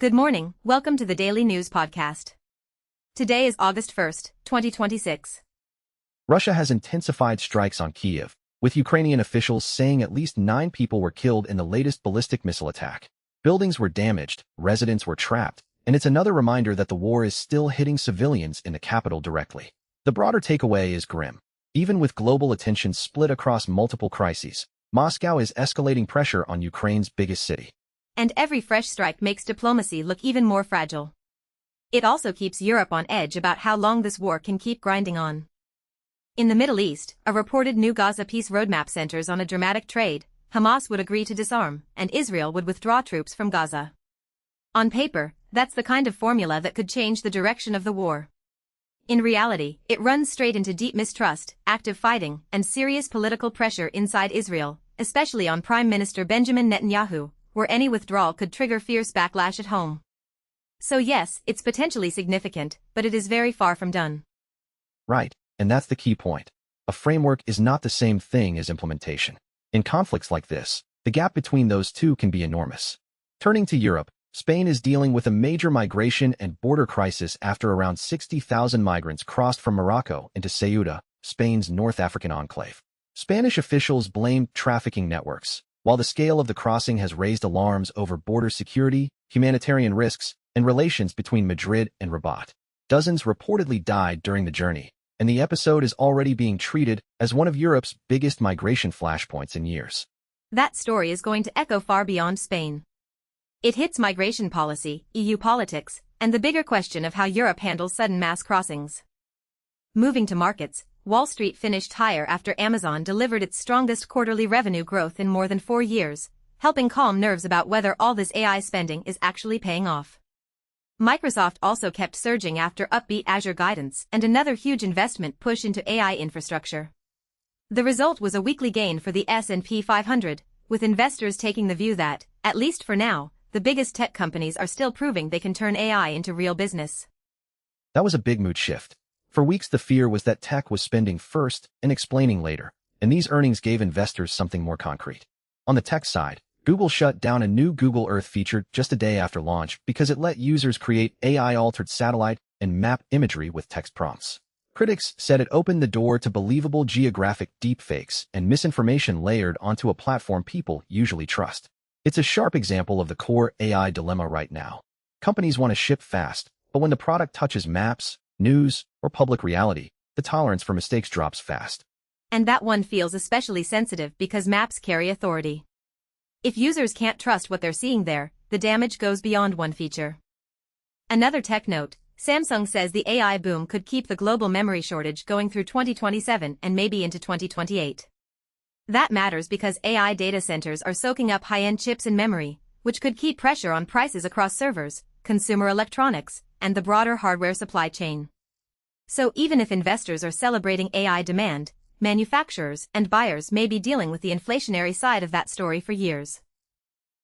Good morning, welcome to the Daily News podcast. Today is August 1st, 2026. Russia has intensified strikes on Kyiv, with Ukrainian officials saying at least 9 people were killed in the latest ballistic missile attack. Buildings were damaged, residents were trapped, and it's another reminder that the war is still hitting civilians in the capital directly. The broader takeaway is grim. Even with global attention split across multiple crises, Moscow is escalating pressure on Ukraine's biggest city. And every fresh strike makes diplomacy look even more fragile. It also keeps Europe on edge about how long this war can keep grinding on. In the Middle East, a reported new Gaza peace roadmap centers on a dramatic trade. Hamas would agree to disarm, and Israel would withdraw troops from Gaza. On paper, that's the kind of formula that could change the direction of the war. In reality, it runs straight into deep mistrust, active fighting, and serious political pressure inside Israel, especially on Prime Minister Benjamin Netanyahu, where any withdrawal could trigger fierce backlash at home. So yes, it's potentially significant, but it is very far from done. Right, and that's the key point. A framework is not the same thing as implementation. In conflicts like this, the gap between those two can be enormous. Turning to Europe, Spain is dealing with a major migration and border crisis after around 60,000 migrants crossed from Morocco into Ceuta, Spain's North African enclave. Spanish officials blamed trafficking networks, while the scale of the crossing has raised alarms over border security, humanitarian risks, and relations between Madrid and Rabat. Dozens reportedly died during the journey, and the episode is already being treated as one of Europe's biggest migration flashpoints in years. That story is going to echo far beyond Spain. It hits migration policy, EU politics, and the bigger question of how Europe handles sudden mass crossings. Moving to markets, Wall Street finished higher after Amazon delivered its strongest quarterly revenue growth in more than 4 years, helping calm nerves about whether all this AI spending is actually paying off. Microsoft also kept surging after upbeat Azure guidance and another huge investment push into AI infrastructure. The result was a weekly gain for the S&P 500, with investors taking the view that, at least for now, the biggest tech companies are still proving they can turn AI into real business. That was a big mood shift. For weeks the fear was that tech was spending first and explaining later, and these earnings gave investors something more concrete. On the tech side, Google shut down a new Google Earth feature just a day after launch because it let users create AI-altered satellite and map imagery with text prompts. Critics said it opened the door to believable geographic deepfakes and misinformation layered onto a platform people usually trust. It's a sharp example of the core AI dilemma right now. Companies want to ship fast, but when the product touches maps, news, or public reality, the tolerance for mistakes drops fast. And that one feels especially sensitive because maps carry authority. If users can't trust what they're seeing there, the damage goes beyond one feature. Another tech note, Samsung says the AI boom could keep the global memory shortage going through 2027 and maybe into 2028. That matters because AI data centers are soaking up high-end chips and memory, which could keep pressure on prices across servers, consumer electronics, and the broader hardware supply chain. So even if investors are celebrating AI demand, manufacturers and buyers may be dealing with the inflationary side of that story for years.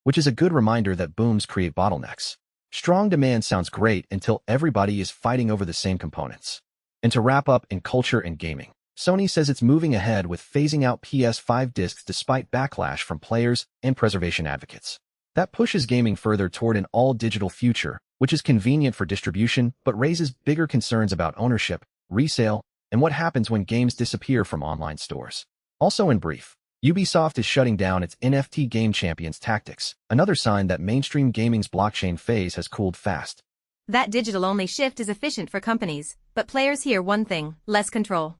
Which is a good reminder that booms create bottlenecks. Strong demand sounds great until everybody is fighting over the same components. And to wrap up in culture and gaming, Sony says it's moving ahead with phasing out PS5 discs despite backlash from players and preservation advocates. That pushes gaming further toward an all-digital future, which is convenient for distribution but raises bigger concerns about ownership, resale, and what happens when games disappear from online stores. Also in brief, Ubisoft is shutting down its NFT Game Champions tactics, another sign that mainstream gaming's blockchain phase has cooled fast. That digital-only shift is efficient for companies, but players hear one thing: less control.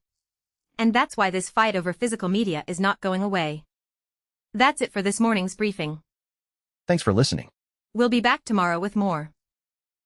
And that's why this fight over physical media is not going away. That's it for this morning's briefing. Thanks for listening. We'll be back tomorrow with more.